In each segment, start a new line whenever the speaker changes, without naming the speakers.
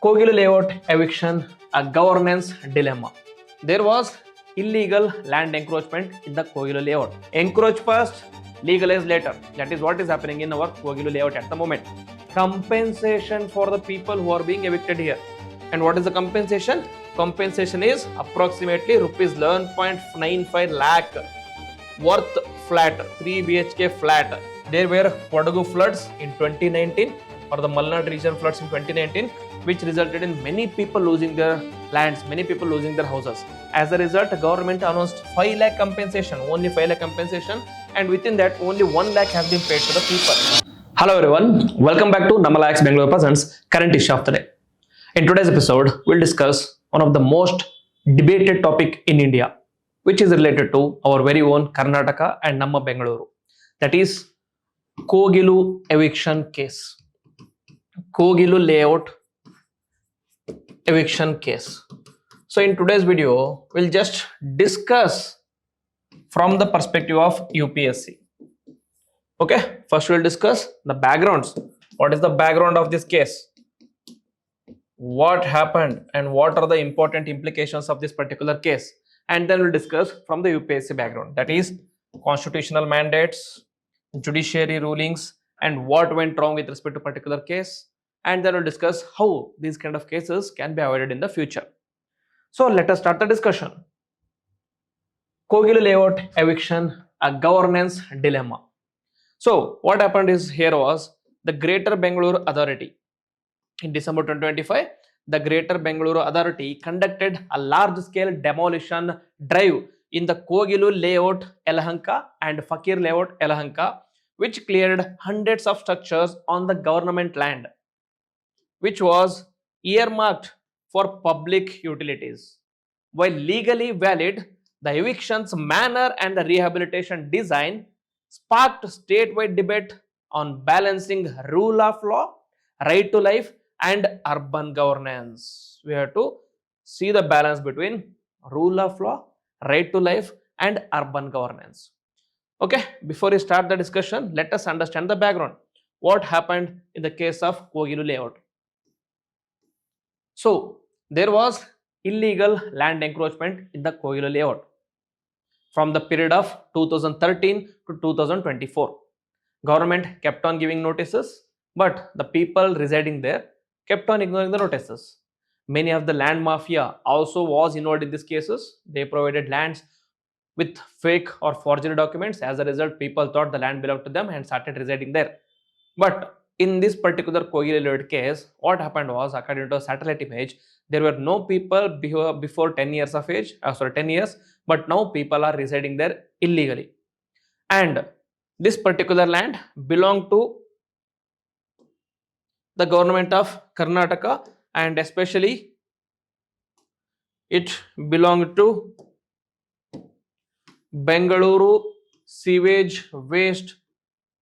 Kogilu layout eviction, a governance dilemma. There was illegal land encroachment in the Kogilu layout. Encroach first, legalize later. That is what is happening in our Kogilu layout at the moment. Compensation for the people who are being evicted here. And what is the compensation? Compensation is approximately rupees 11.95 lakh worth flat, 3 BHK flat. There were Kodagu floods in 2019 or the Malnad region floods in 2019, which resulted in many people losing their lands, many people losing their houses. As a result, the government announced 5 lakh compensation, only 5 lakh compensation, and within that, only 1 lakh has been paid to the people. Hello everyone, welcome back to Namalax Bangalore Presents Current Issue of the Day. In today's episode, we'll discuss one of the most debated topic in India, which is related to our very own Karnataka and Namma Bengaluru. That is Kogilu eviction case. Kogilu layout eviction case. So in today's video, we'll just discuss from the perspective of UPSC. Okay, first we'll discuss the backgrounds. What is the background of this case? What happened and what are the important implications of this particular case? And then we'll discuss from the UPSC background. That is constitutional mandates, judiciary rulings, and what went wrong with respect to particular case. And then we'll discuss how these kind of cases can be avoided in the future. So let us start the discussion. Kogilu layout eviction, a governance dilemma. So what happened is here was the Greater Bengaluru Authority. In December 2025, the Greater Bengaluru Authority conducted a large-scale demolition drive in the Kogilu layout Yelahanka and Fakir layout Yelahanka, which cleared hundreds of structures on the government land, which was earmarked for public utilities. While legally valid, the evictions manner and the rehabilitation design sparked statewide debate on balancing rule of law, right to life, and urban governance. We have to see the balance between rule of law, right to life, and urban governance. Okay, before we start the discussion, let us understand the background. What happened in the case of Kogilu layout? So, there was illegal land encroachment in the Kogilu layout from the period of 2013 to 2024. Government kept on giving notices, but the people residing there kept on ignoring the notices. Many of the land mafia also was involved in these cases. They provided lands with fake or forgery documents. As a result, people thought the land belonged to them and started residing there. But in this particular Kogilu layout case, what happened was, according to a satellite image, there were no people before 10 years of age, 10 years, but now people are residing there illegally. And this particular land belonged to the government of Karnataka, and especially it belonged to Bengaluru Sewage Waste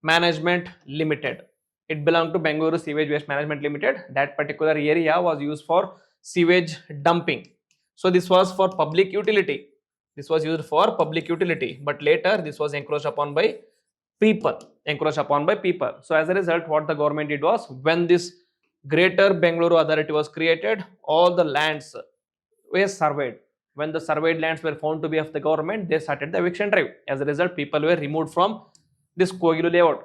Management Limited. It belonged to Bengaluru Sewage Waste Management Limited. That particular area was used for sewage dumping. So this was for public utility. This was used for public utility, but later this was encroached upon by people. So as a result, what the government did was, when this Greater Bengaluru Authority was created, all the lands were surveyed. When the surveyed lands were found to be of the government, they started the eviction drive. As a result, people were removed from this Kogilu layout.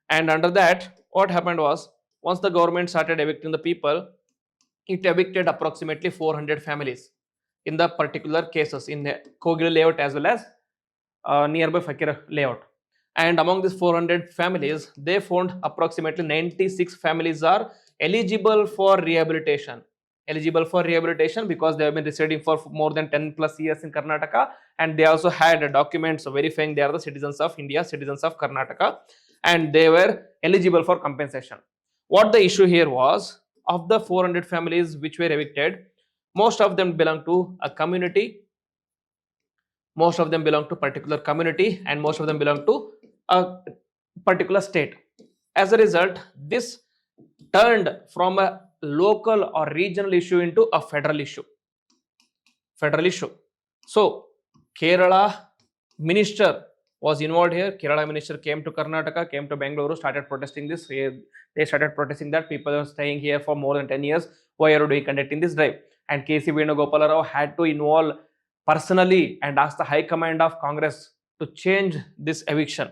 And under that, what happened was, once the government started evicting the people, it evicted approximately 400 families in the particular cases in the Kogilu layout as well as nearby Fakir layout. And among these 400 families, they found approximately 96 families are eligible for rehabilitation. Eligible for rehabilitation because they have been residing for more than 10 plus years in Karnataka, and they also had documents verifying they are the citizens of India, citizens of Karnataka, and they were eligible for compensation. What the issue here was, of the 400 families which were evicted, most of them belong to a community, most of them belong to particular community, and most of them belong to a particular state. As a result, this turned from a local or regional issue into a federal issue. So Kerala minister was involved here. Kerala minister came to Karnataka, came to Bangalore, started protesting this. They started protesting that people are staying here for more than 10 years. Why are we conducting this drive? And KC Venugopala Rao had to involve personally and ask the High Command of Congress to change this eviction.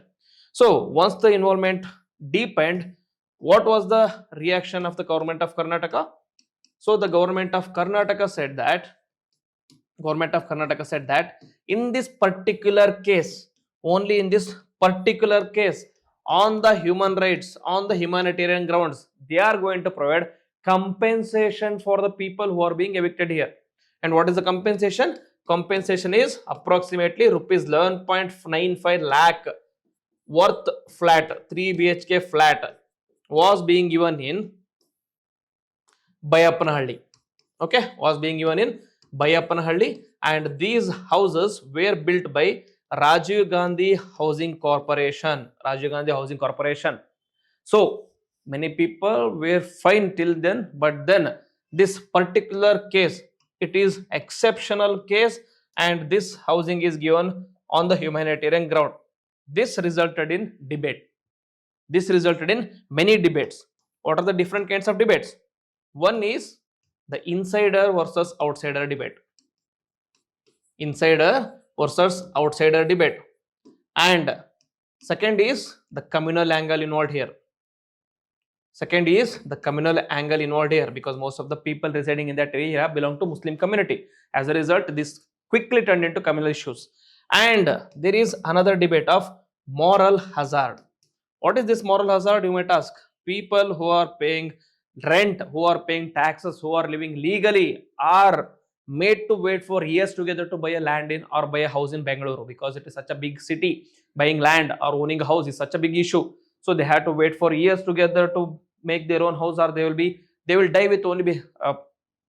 So once the involvement deepened, what was the reaction of the government of Karnataka? So the government of Karnataka said that in this particular case, only in this particular case, on the human rights, on the humanitarian grounds, they are going to provide compensation for the people who are being evicted here. And what is the compensation? Compensation is approximately rupees 11.95 lakh worth flat, 3 BHK flat was being given in Bayapanahalli. Okay, was being given in Bayapanahalli, and these houses were built by Rajiv Gandhi Housing Corporation. Rajiv Gandhi Housing Corporation. So many people were fine till then, but then this particular case, it is exceptional case, and this housing is given on the humanitarian ground. This resulted in debate. This resulted in many debates. What are the different kinds of debates? One is the insider versus outsider debate. Insider versus outsider debate. And second is the communal angle involved here. Second is the communal angle involved here, because most of the people residing in that area belong to Muslim community. As a result, this quickly turned into communal issues. And there is another debate of moral hazard. What is this moral hazard, you might ask? People who are paying rent, who are paying taxes, who are living legally are made to wait for years together to buy a land in or buy a house in Bangalore, because it is such a big city. Buying land or owning a house is such a big issue. So they had to wait for years together to make their own house, or they will die with only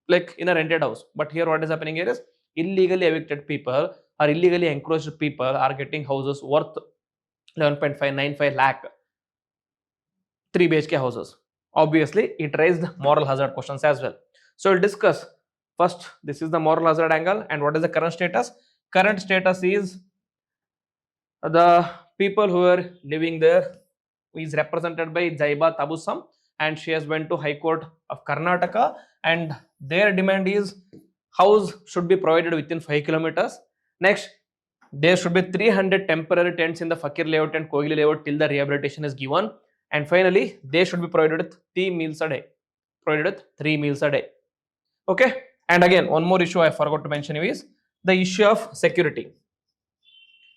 like in a rented house. But here what is happening here is illegally evicted people or illegally encroached people are getting houses worth 11.595 lakh 3 BHK houses. Obviously, it raised moral hazard questions as well. So we'll discuss first. This is the moral hazard angle, and what is the current status? Current status is the people who are living there is represented by Jaiba Tabusam, and she has went to High Court of Karnataka, and their demand is house should be provided within 5 kilometers. Next, there should be 300 temporary tents in the Fakir layout and Kogilu layout till the rehabilitation is given. And finally, they should be provided with 3 meals a day. Provided with 3 meals a day. Okay. And again, one more issue I forgot to mention is the issue of security.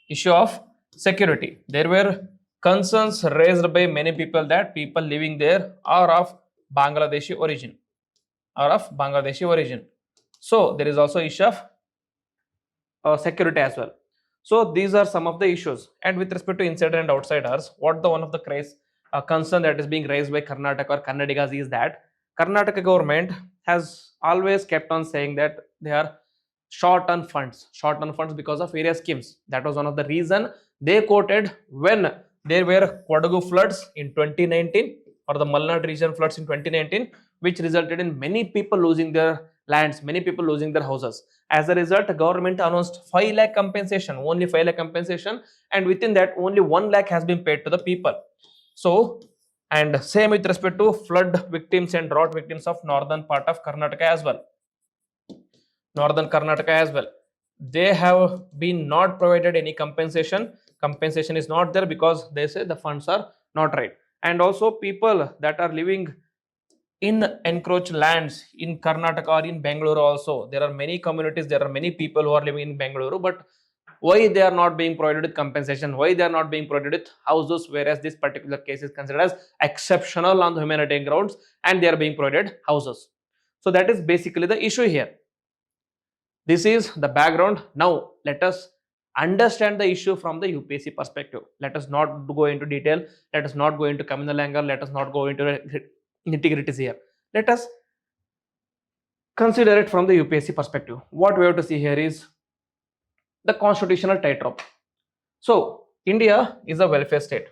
Issue of security. There were concerns raised by many people that people living there are of Bangladeshi origin. So there is also issue of security as well. So these are some of the issues. And with respect to insider and outsiders, what the one of the concern that is being raised by Karnataka or Kannadigas is that Karnataka government has always kept on saying that they are short on funds because of various schemes. That was one of the reason they quoted when there were Kodagu floods in 2019 or the Malnad region floods in 2019, which resulted in many people losing their lands, many people losing their houses. As a result, the government announced 5 lakh compensation, only 5 lakh compensation, and within that only 1 lakh has been paid to the people. So, and same with respect to flood victims and drought victims of northern part of Karnataka as well. They have been not provided any compensation. Compensation is not there because they say the funds are not right. And also people that are living in encroached lands in Karnataka or in Bangalore also, there are many communities, there are many people who are living in Bangalore, but why they are not being provided with compensation, why they are not being provided with houses, whereas this particular case is considered as exceptional on the humanitarian grounds and they are being provided houses. So that is basically the issue here. This is the background. Now let us understand the issue from the UPSC perspective. Let us not go into detail, let us not go into communal angle, let us not go into nitty-gritties here. Let us consider it from the UPSC perspective. What we have to see here is the constitutional tightrope. So India is a welfare state.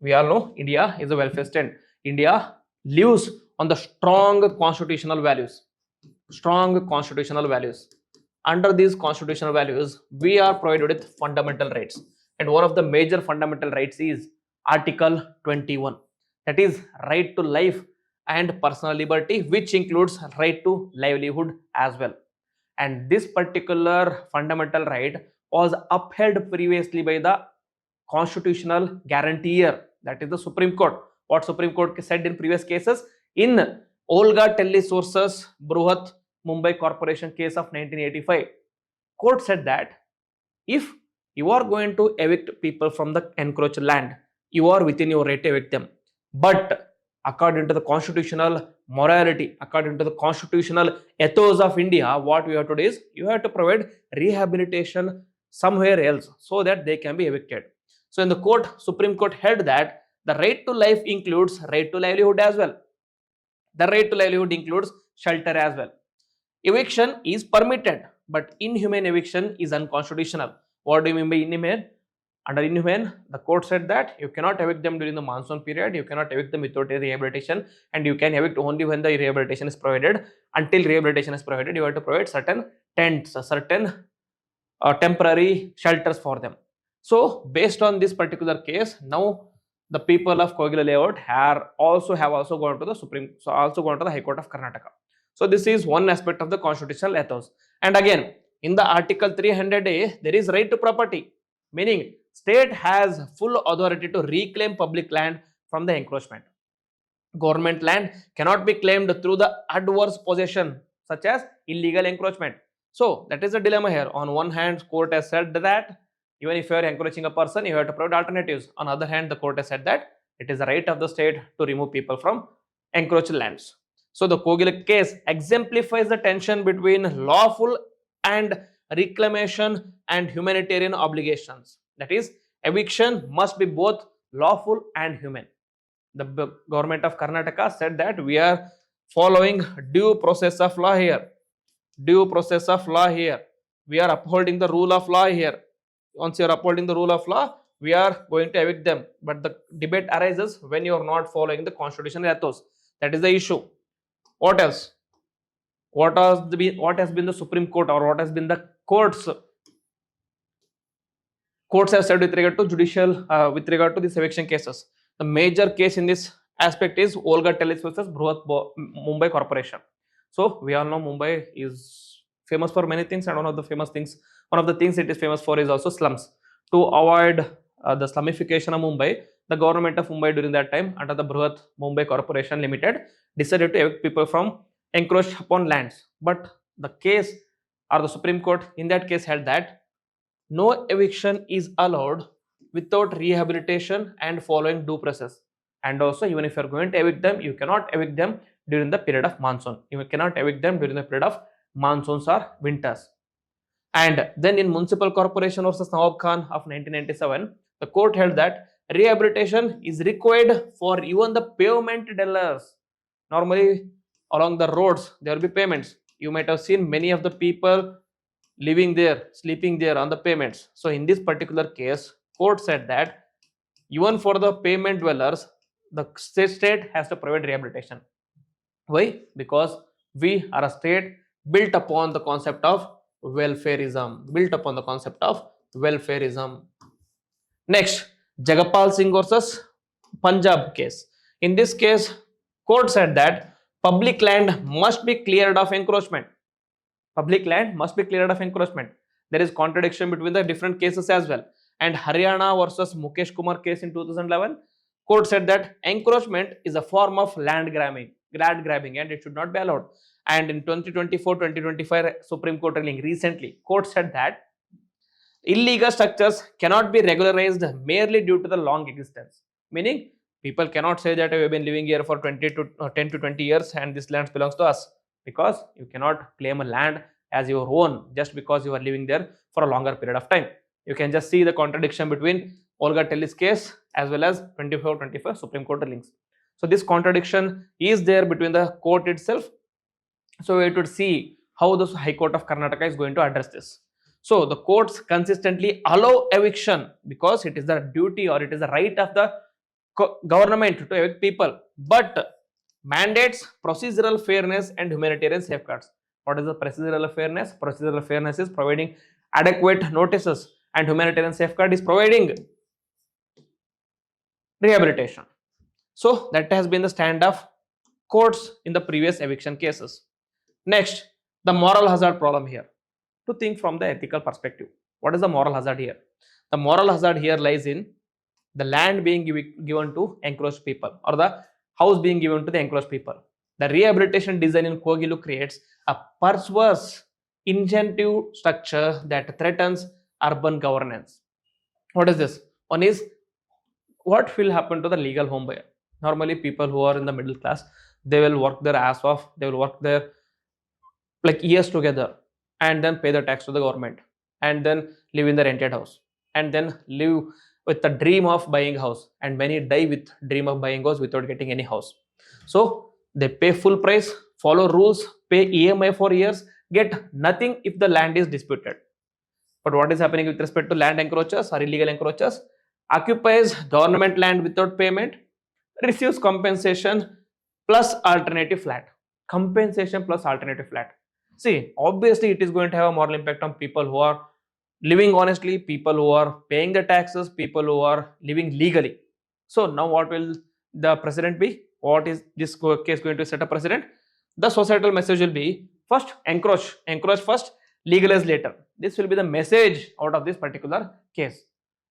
We all know India is a welfare state. India lives on the strong constitutional values. Under these constitutional values, we are provided with fundamental rights. and one of the major fundamental rights is Article 21, that is right to life and personal liberty, which includes right to livelihood as well. And this particular fundamental right was upheld previously by the constitutional guarantor, that is the Supreme Court. What Supreme Court said in previous cases? In Olga Tellis versus Bruhat Mumbai Corporation case of 1985, court said that if you are going to evict people from the encroached land, you are within your right to evict them. But according to the constitutional morality, according to the constitutional ethos of India, what we have to do is you have to provide rehabilitation somewhere else so that they can be evicted. So in the court, Supreme Court held that the right to life includes right to livelihood as well. The right to livelihood includes shelter as well. Eviction is permitted, but inhumane eviction is unconstitutional. What do you mean by inhumane? Under inhumane, the court said that you cannot evict them during the monsoon period, you cannot evict them without a rehabilitation, and you can evict only when the rehabilitation is provided. Until rehabilitation is provided, you have to provide certain tents, certain temporary shelters for them. So, based on this particular case, now the people of Kogilu Layout have also gone to the High Court of Karnataka. So this is one aspect of the constitutional ethos. And again, in the Article 300A, there is right to property, meaning state has full authority to reclaim public land from the encroachment. Government land cannot be claimed through the adverse possession, such as illegal encroachment. So that is a dilemma here. On one hand, court has said that even if you are encroaching a person, you have to provide alternatives. On the other hand, the court has said that it is the right of the state to remove people from encroached lands. So the Kogilu case exemplifies the tension between lawful and reclamation and humanitarian obligations. That is, eviction must be both lawful and human. The government of Karnataka said that we are following due process of law here. Due process of law here. We are upholding the rule of law here. Once you are upholding the rule of law, we are going to evict them. But the debate arises when you are not following the constitutional ethos. That is the issue. What else? What has been the Supreme Court, or what has been the courts have said with regard to with regard to these eviction cases? The major case in this aspect is Olga Tellis versus Bruhat Mumbai Corporation. So we all know Mumbai is famous for many things, and one of the things it is famous for is also slums. To avoid the slumification of Mumbai, the government of Mumbai during that time, under the Bruhat Mumbai Corporation Limited, decided to evict people from encroached upon lands. But the case, or the Supreme Court in that case, held that no eviction is allowed without rehabilitation and following due process. And also, even if you are going to evict them, you cannot evict them during the period of monsoon. You cannot evict them during the period of monsoons or winters. And then in Municipal Corporation versus Nawab Khan of 1997, the court held that rehabilitation is required for even the pavement dwellers. Normally, along the roads, there will be payments. You might have seen many of the people living there, sleeping there on the pavements. So in this particular case, court said that even for the pavement dwellers, the state has to provide rehabilitation. Why? Because we are a state built upon the concept of welfareism. Next, Jagapal Singh versus Punjab case. In this case, court said that public land must be cleared of encroachment. There is contradiction between the different cases as well. And Haryana versus Mukesh Kumar case in 2011, court said that encroachment is a form of land grabbing, and it should not be allowed. And in 2024-2025 Supreme Court ruling recently, court said that illegal structures cannot be regularized merely due to the long existence. Meaning, people cannot say that we have been living here for 10 to 20 years and this land belongs to us, because you cannot claim a land as your own just because you are living there for a longer period of time. You can just see the contradiction between Olga Tellis case as well as 24-25 Supreme Court rulings. So this contradiction is there between the court itself. So we would see how the High Court of Karnataka is going to address this. So the courts consistently allow eviction because it is the duty or it is the right of the government to evict people, but mandates procedural fairness and humanitarian safeguards. What is the procedural fairness? Procedural fairness is providing adequate notices and humanitarian safeguard is providing rehabilitation. So that has been the stand of courts in the previous eviction cases. Next, the moral hazard problem here. To think from the ethical perspective, what is the moral hazard here? The moral hazard here lies in the land being given to encroached people, or the house being given to the encroached people. The rehabilitation design in Kogilu creates a perverse incentive structure that threatens urban governance. What is this? One is, what will happen to the legal home buyer? Normally, people who are in the middle class, they will work their ass off, they will work their like years together, and then pay the tax to the government, and then live in the rented house, and then live with the dream of buying house, and many die with dream of buying house without getting any house. So they pay full price, follow rules, pay EMI for years, get nothing if the land is disputed. But what is happening with respect to land encroachers or illegal encroachers? Occupies government land without payment, receives compensation plus alternative flat. Compensation plus alternative flat. See, obviously, it is going to have a moral impact on people who are living honestly, people who are paying the taxes, people who are living legally. So, now what will the precedent be? What is this case going to set a precedent? The societal message will be first encroach first, legalize later. This will be the message out of this particular case.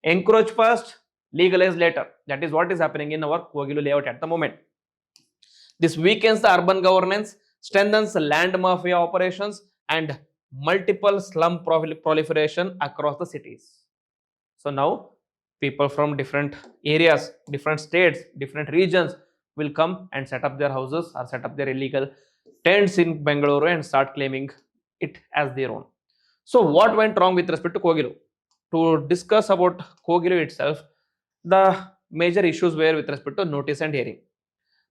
Encroach first, legalize later. That is what is happening in our Kogilu layout at the moment. This weakens the urban governance, strengthens land mafia operations, and multiple slum proliferation across the cities. So now people from different areas, different states, different regions will come and set up their houses or set up their illegal tents in Bengaluru and start claiming it as their own. So what went wrong with respect to Kogilu? To discuss about Kogilu itself, the major issues were with respect to notice and hearing.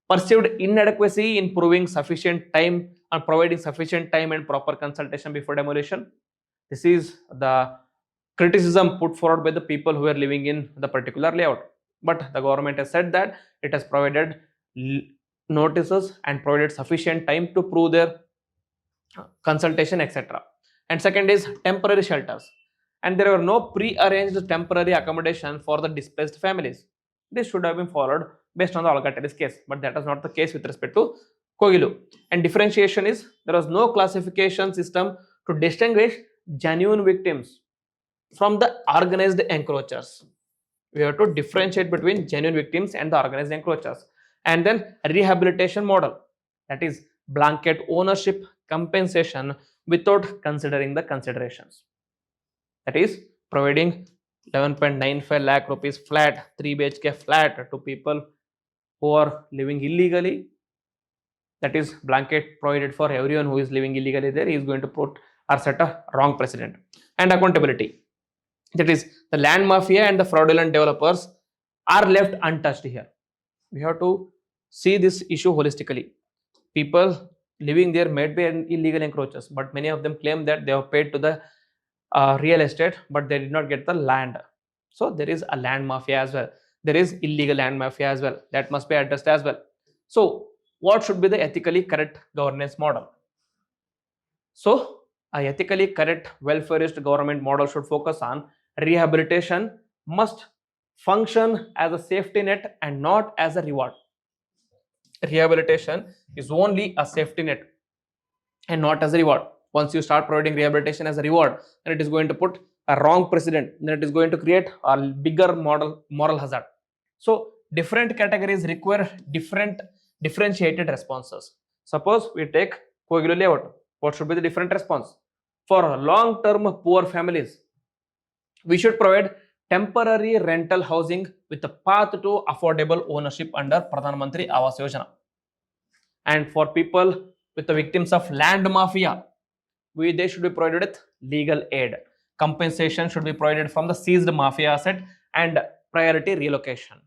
Perceived inadequacy in proving sufficient time and providing sufficient time and proper consultation before demolition. This is the criticism put forward by the people who are living in the particular layout. But the government has said that it has provided notices and provided sufficient time to prove their consultation, etc. And second is temporary shelters. And there were no pre-arranged temporary accommodation for the displaced families. This should have been followed based on the Alcatellis case, but that was not the case with respect to Kogilu. And differentiation is, there was no classification system to distinguish genuine victims from the organized encroachers. We have to differentiate between genuine victims and the organized encroachers. And then rehabilitation model, that is blanket ownership compensation without considering the considerations. That is providing 11.95 lakh rupees flat, 3 BHK flat to people who are living illegally. That is blanket provided for everyone who is living illegally there. He is going to put or set a wrong precedent. And accountability, that is the land mafia and the fraudulent developers are left untouched here. We have to see this issue holistically. People living there may be illegal encroachers, but many of them claim that they have paid to the real estate, but they did not get the land. So there is a land mafia as well. There is illegal land mafia as well. That must be addressed as well. So what should be the ethically correct governance model? So a ethically correct welfareist government model should focus on rehabilitation must function as a safety net and not as a reward. Rehabilitation is only a safety net and not as a reward. Once you start providing rehabilitation as a reward, then it is going to put a wrong precedent, then it is going to create a bigger moral hazard. So different categories require differentiated responses. Suppose we take Kogilu layout. What should be the different response? For long-term poor families, we should provide temporary rental housing with a path to affordable ownership under Pradhan Mantri Awas Yojana. And for people with the victims of land mafia, they should be provided with legal aid. Compensation should be provided from the seized mafia asset and priority relocation.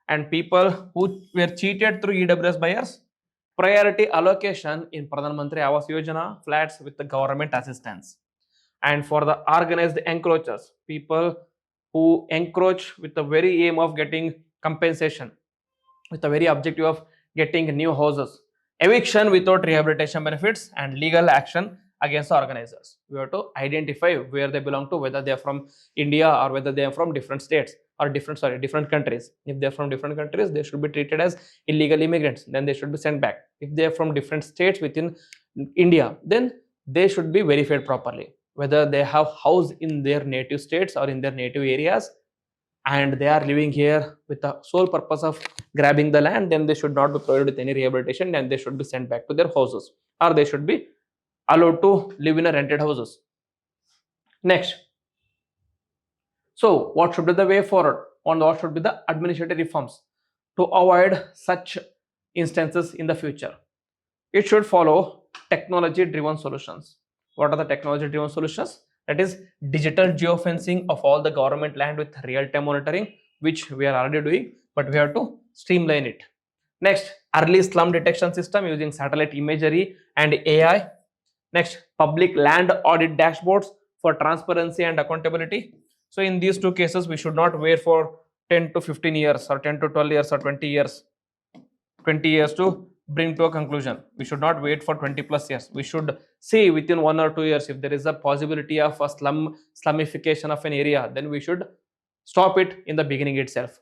And people who were cheated through EWS buyers, priority allocation in Pradhan Mantri Awas Yojana flats with the government assistance. And for the organized encroachers, people who encroach with the very aim of getting compensation, with the very objective of getting new houses, eviction without rehabilitation benefits, and legal action against the organizers. We have to identify where they belong to, whether they are from India or whether they are from different states or different countries. If they are from different countries, they should be treated as illegal immigrants. Then they should be sent back. If they are from different states within India, then they should be verified properly, whether they have house in their native states or in their native areas, and they are living here with the sole purpose of grabbing the land. Then they should not be provided with any rehabilitation, and they should be sent back to their houses, or they should be allowed to live in a rented houses. Next, so what should be the way forward, and what should be the administrative reforms to avoid such instances in the future? It should follow technology driven solutions. What are the technology driven solutions? That is digital geofencing of all the government land with real time monitoring, which we are already doing, but we have to streamline it. Next, early slum detection system using satellite imagery and AI. Next, public land audit dashboards for transparency and accountability. So in these two cases, we should not wait for 10 to 15 years or 10 to 12 years or 20 years to bring to a conclusion. We should not wait for 20 plus years. We should see within 1 or 2 years if there is a possibility of a slumification of an area, then we should stop it in the beginning itself.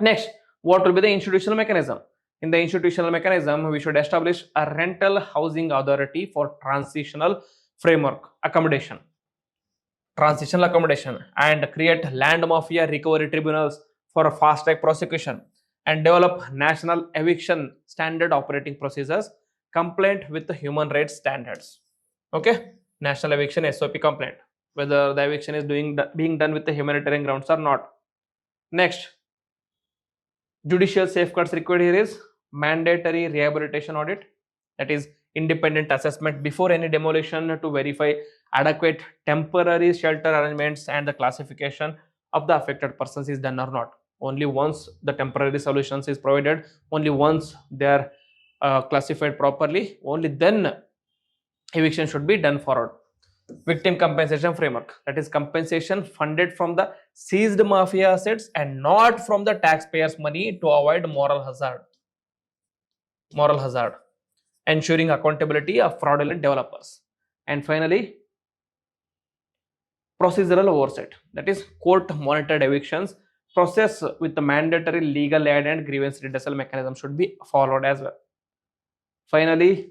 Next, what will be the institutional mechanism? In the institutional mechanism, we should establish a rental housing authority for transitional accommodation, and create land mafia recovery tribunals for fast track prosecution, and develop national eviction standard operating procedures compliant with the human rights standards. Okay, national eviction SOP compliant, whether the eviction is being done with the humanitarian grounds or not. Next, judicial safeguards required here is mandatory rehabilitation audit, that is independent assessment before any demolition to verify adequate temporary shelter arrangements and the classification of the affected persons is done or not. Only once the temporary solutions is provided, only once they are classified properly, only then eviction should be done forward. Victim compensation framework, that is compensation funded from the seized mafia assets and not from the taxpayers money to avoid moral hazard, ensuring accountability of fraudulent developers. And finally, procedural oversight, that is court monitored evictions process with the mandatory legal aid and grievance redressal mechanism should be followed as well. Finally,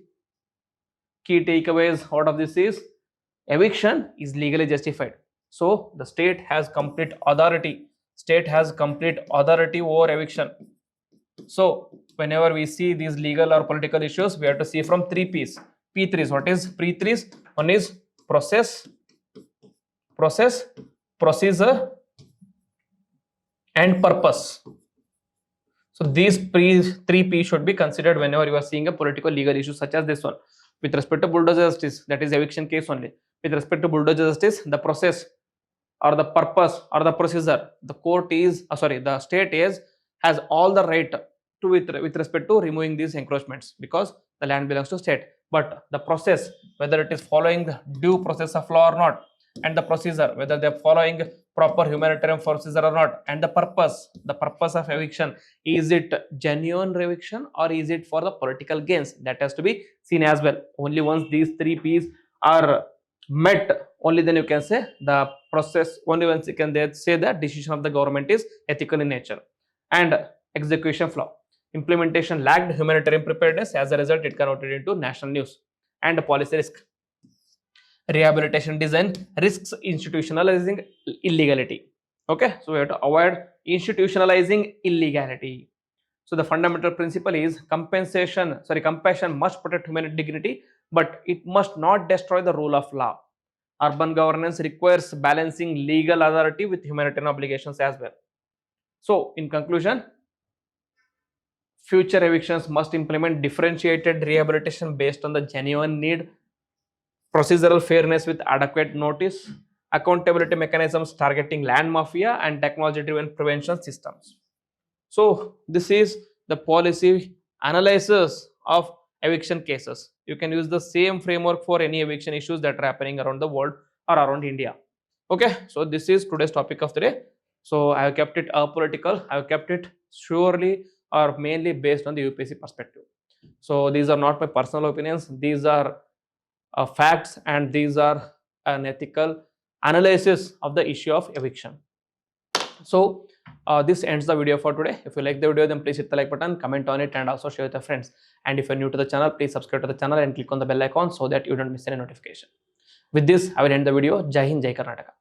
key takeaways out of this is eviction is legally justified, so the state has complete authority over eviction. So whenever we see these legal or political issues, we have to see from 3 P's. P3s, what is P3s? One is process, procedure, and purpose. So these 3 P should be considered whenever you are seeing a political legal issue such as this one. With respect to bulldozer justice, that is eviction case only. With respect to bulldozer justice, the process or the purpose or the procedure, the state has all the right to with respect to removing these encroachments because the land belongs to state. But the process, whether it is following the due process of law or not, and the procedure, whether they are following proper humanitarian procedure or not, and the purpose of eviction, is it genuine eviction or is it for the political gains? That has to be seen as well. Only once these 3 P's are met, only then you can say the process, only once you can say that decision of the government is ethical in nature. And execution flaw, implementation lacked humanitarian preparedness, as a result it converted into national news. And policy risk, rehabilitation design risks institutionalizing illegality. Okay, so we have to avoid institutionalizing illegality. So the fundamental principle is compassion must protect human dignity, but it must not destroy the rule of law. Urban governance requires balancing legal authority with humanitarian obligations as well. So in conclusion, future evictions must implement differentiated rehabilitation based on the genuine need, procedural fairness with adequate notice, accountability mechanisms targeting land mafia, and technology driven prevention systems. So this is the policy analysis of eviction cases. You can use the same framework for any eviction issues that are happening around the world or around India. Okay, so this is today's topic of the day. So I have kept it apolitical. I have kept it surely or mainly based on the UPSC perspective. So these are not my personal opinions. These are facts, and these are an ethical analysis of the issue of eviction. So this ends the video for today. If you like the video, then please hit the like button, comment on it, and also share with your friends. And if you're new to the channel, please subscribe to the channel and click on the bell icon so that you don't miss any notification. With this, I will end the video. Jai Hind, Jai Karnataka.